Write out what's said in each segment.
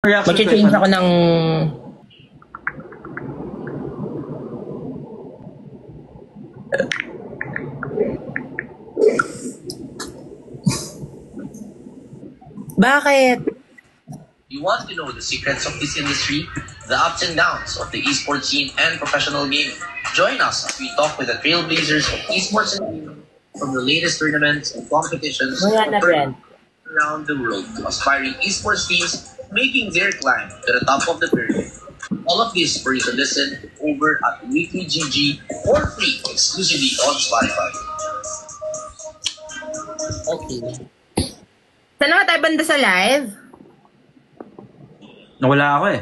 Reaction Mag-change question. ako ng... Bakit? You want to know the secrets of this industry, the ups and downs of the esports scene and professional gaming? Join us as we talk with the trailblazers of esports and gaming from the latest tournaments and competitions Wala na, Brent. around the world to aspiring esports teams making their climb to the top of the pyramid. All of this for you to listen over at Weekly GG for free exclusively on Spotify. Okay. Saan nga tayo banda sa live? Nawala ako eh.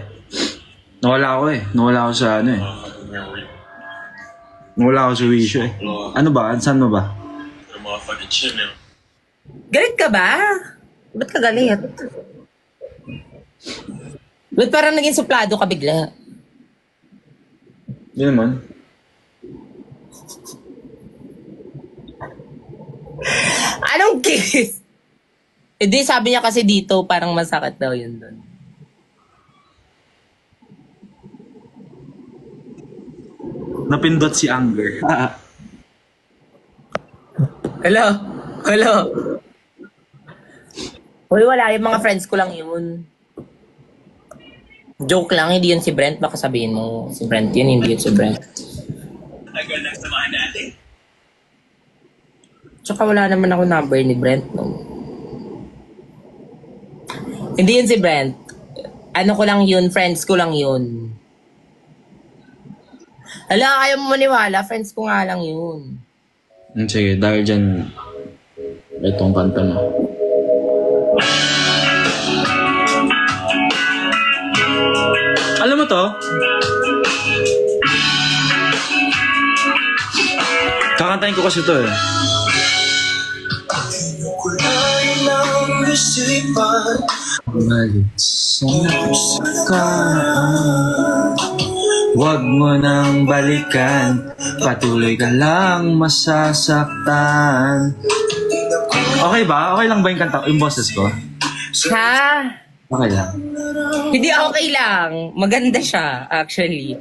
Nawala ako sa ano eh. Nawala ako sa wisyo eh. Ano ba? Saan mo ba? Galit ka ba? Ba't ka galit? Ba't parang naging suplado ka bigla? Hindi naman. Anong kiss? Hindi, sabi niya kasi dito, parang masakit daw yun doon. Napindot si Anger. Hello? Hello? Uy, wala. Yung mga friends ko lang yun. Joke lang, hindi yun si Brent. Baka sabihin mo, si Brent yun, hindi yun si Brent. Agad lang samahan natin. Tsaka wala naman ako number ni Brent, no? Hindi yun si Brent. Ano ko lang yun, friends ko lang yun. Hala, ayaw mo maniwala, friends ko nga lang yun. Sige, dahil dyan, itong kanta mo. Alam mo to? Kakantahin ko kasi to eh. Balik sa nakaraan, huwag mo nang balikan, patuloy ka lang masasaktan. Okay ba? Okay lang ba yung kanta, yung boses ko? Ha? Okay lang. Hindi okay lang. Maganda siya, actually.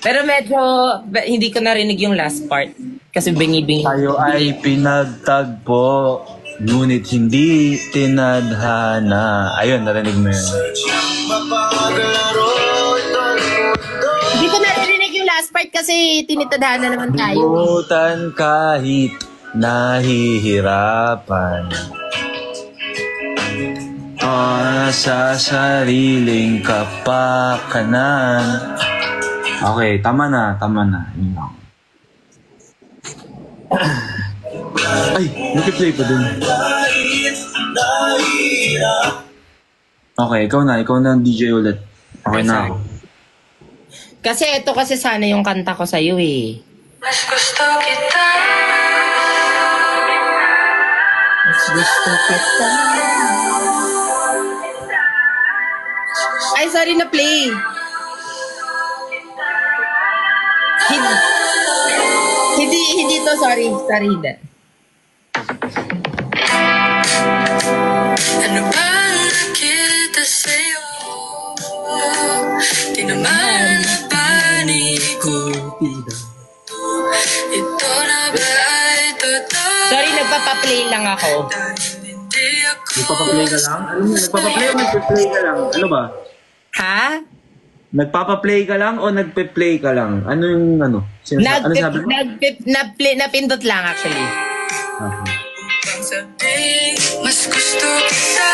Pero medyo, hindi ko narinig yung last part. Kasi bingi-bingi. Tayo ay pinagtagpo, ngunit hindi tinadhana. Ayun, narinig mo yun. Hindi ko narinig yung last part kasi tinitadhana naman tayo. Butan kahit nahihirapan, sa sariling kapakanan. Okay, tama na. Yun lang. Ay, nakiplay pa dun. Okay, ikaw na DJ ulit. Okay na ako. Kasi ito kasi sana yung kanta ko sa'yo eh. Mas gusto kita. Mas gusto kita. Ay, sorry na play. Hindi to, sorry. Sorry, hindi. Ano ba nakita sa'yo? Di naman napanig ko. Ito na ba ay totoo? Sorry, nagpapaplay lang ako. Dahil hindi ako Nagpapaplay ka lang? Alam mo, nagpapaplay o nagpe-play ka lang? Ano ba? Ha? Nagpapaplay ka lang o nagpe-play ka lang? Ano yung ano? Ano sabi mo? Napindot lang actually. Okay. Ang sabihin, mas gusto kita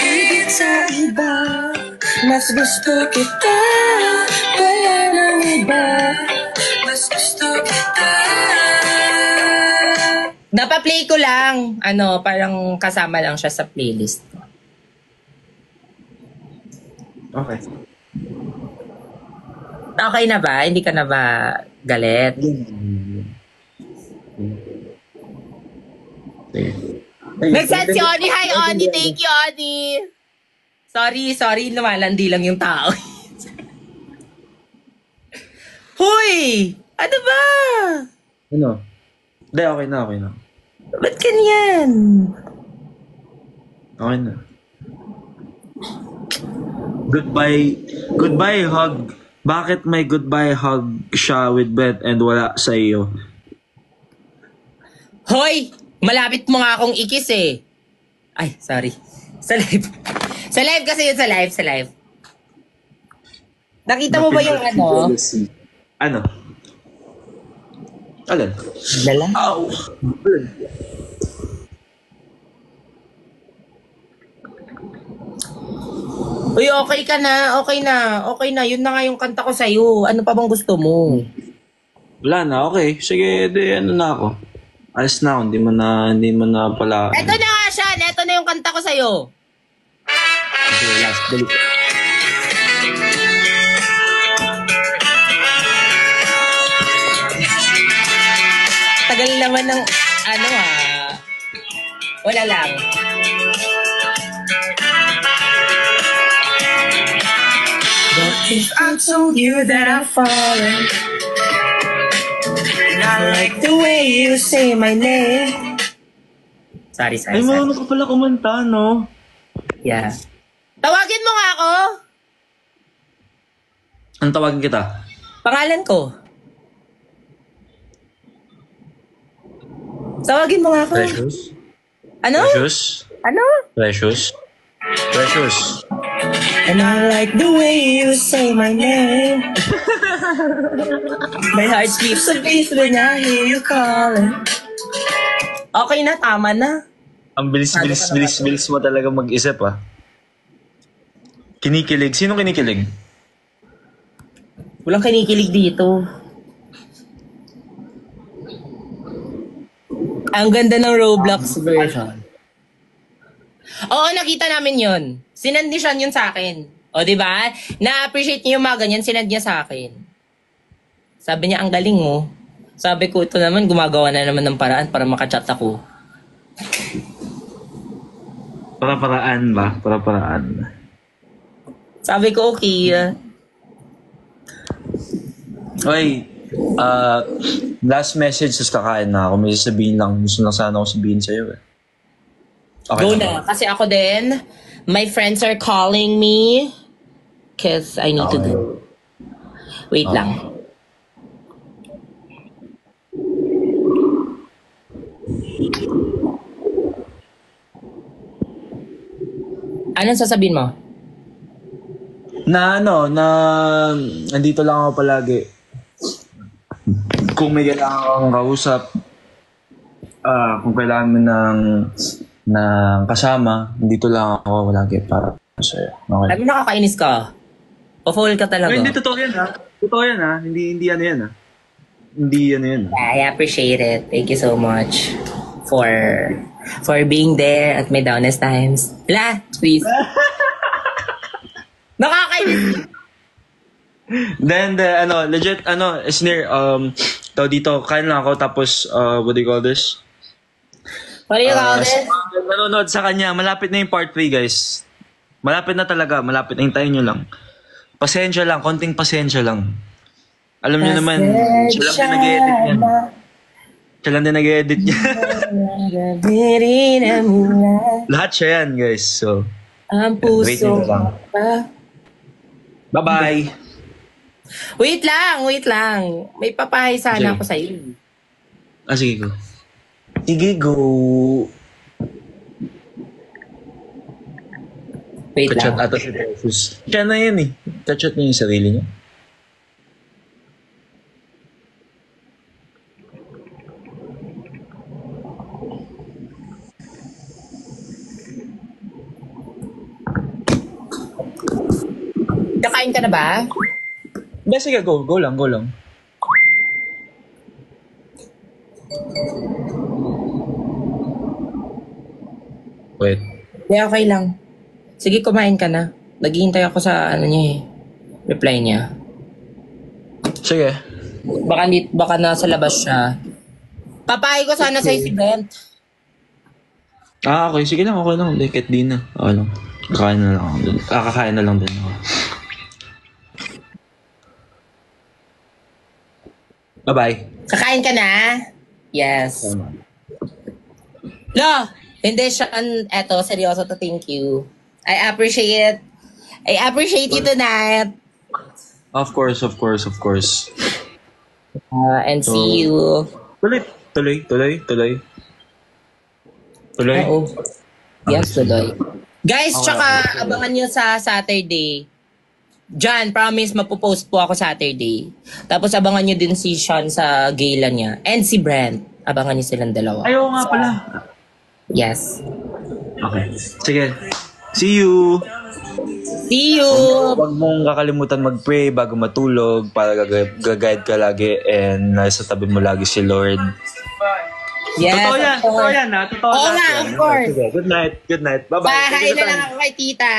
higit sa iba. Mas gusto kita, wala nang iba. Mas gusto kita. Napaplay ko lang. Ano, parang kasama lang siya sa playlist. Okay. Okay na ba? Hindi ka na ba galit? Sige. Nag-send si Oni. Hi, Oni. Thank you, Oni. Sorry. Lumalandi lang yung tao. Hoy! Ano ba? Ano? Hindi, okay na. Ba't ganyan? Okay na. Goodbye hug. Bakit may goodbye hug siya with Beth and wala sa iyo? Hoy! Malapit mo nga akong ikis eh. Ay, sorry. Sa live. Sa live kasi yun, sa live. Nakita mo ba yung ano? Ano? Alin? Dala? Ow! Alin? Uy, okay ka na. Okay na. Yun na nga yung kanta ko sa'yo. Ano pa bang gusto mo? Wala na, okay. Sige, ano na ako. Alis na ako, hindi mo na pala. Eto na nga siya. Eto na yung kanta ko sa'yo. Okay, last. Dali. Tagal naman ng ano wala lang. But if I told you that I've fallen, and I like the way you say my name. Sorry. Ay, marunong ka pala kumanta, no? Yeah. Tawagin mo nga ako. Anong tawagin kita? Pangalan ko. Tawagin mo nga ako. Precious? Ano? Precious? Ano? Precious? Precious. And I like the way you say my name. My heart skips a beat when I hear you calling. Okay na, tama na. Ang bilis mo talaga mag-isip, ah. Kinikilig. Sino kinikilig? Walang kinikilig dito. Ang ganda ng Roblox version. Oo, nakita namin yun. Sinend niya yun sa akin. O, di ba? Na-appreciate niyo yung mga ganyan, sinend niya sa akin. Sabi niya, ang galing mo. Sabi ko, ito naman, gumagawa na naman ng paraan para makachat ako. Para-paraan ba? Para-paraan. Sabi ko, okay. Oy, last message sa kakain na ako. May sasabihin lang. Gusto lang sana ako sabihin sa'yo, eh. Okay, Go na. Kasi ako din, my friends are calling me because I need to do. Wait lang. Anong sasabihin mo? Na nandito lang ako palagi. Kung may kailangan kang kausap, kung kailangan mo ng kasama, nandito lang ako palagi para sa'yo. Okay. Sabi nakakainis ka. Pa-foul ka talaga. Ay, hindi, totoo yan, ha? Totoo yan, ha? Hindi ano yan, ha? Hindi ano yan. I appreciate it. Thank you so much for being there at my downest times. La, please. Nakakainis. Then, legit, Snare, dito, kain lang ako, tapos, what do you call this? What do you call this? Nanonood sa kanya, malapit na yung part 3, guys. Malapit na talaga, malapit na, hintayin nyo lang. Pasensya lang, konting pasensya lang. Alam nyo naman, siya lang din nag-edit niyan. Siya lang din nag-edit niya. Lahat siya yan, guys. So, ang wait puso nyo lang. Bye-bye. Wait lang. May papahay sana Sige. ako sa'yo. Sige, go. Sige, go. Wait Kachat lang. ata si Precious. Siya na yan, eh. Kachat niya yung sarili niya. Kakain ka na ba? Hindi, sige, go. Go lang. Wait. Okay lang. Sige, kumain ka na. Naghihintay ako sa reply niya. Sige. Baka nasa labas siya. Papahay ko sana sa event. Okay. Sige lang. Okay lang. Kahit di na. Okay lang. Kakain na lang ako dun. Kakain na lang din ako. Bye-bye. Kakain ka na? Yes. Lo! Hindi siya, eto, seryoso to, thank you. I appreciate I appreciate you tonight. Of course, of course, of course. And see you. Tuloy. Oo. Yes, tuloy. Guys, Okay, tsaka abangan nyo sa Saturday. Jan, promise, mapopost po ako Saturday. Tapos abangan nyo din si Sean sa gala niya. And si Brent. Abangan nyo silang dalawa. Ayaw nga pala. Yes. Okay. Sige. See you. See you! Huwag mong kakalimutan mag-pray bago matulog para gag-guide ka lagi and nasa tabi mo lagi si Lord. Yes, Totoo yan, of course. Totoo Oo lahat nga, yan. of course. Sige, good night. Bye-bye. Bahay Take na your lang time. ako kay tita.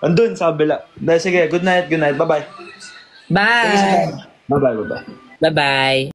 Andun sa kabila. Sige, good night. Bye-bye. Bye! Bye-bye. Bye-bye.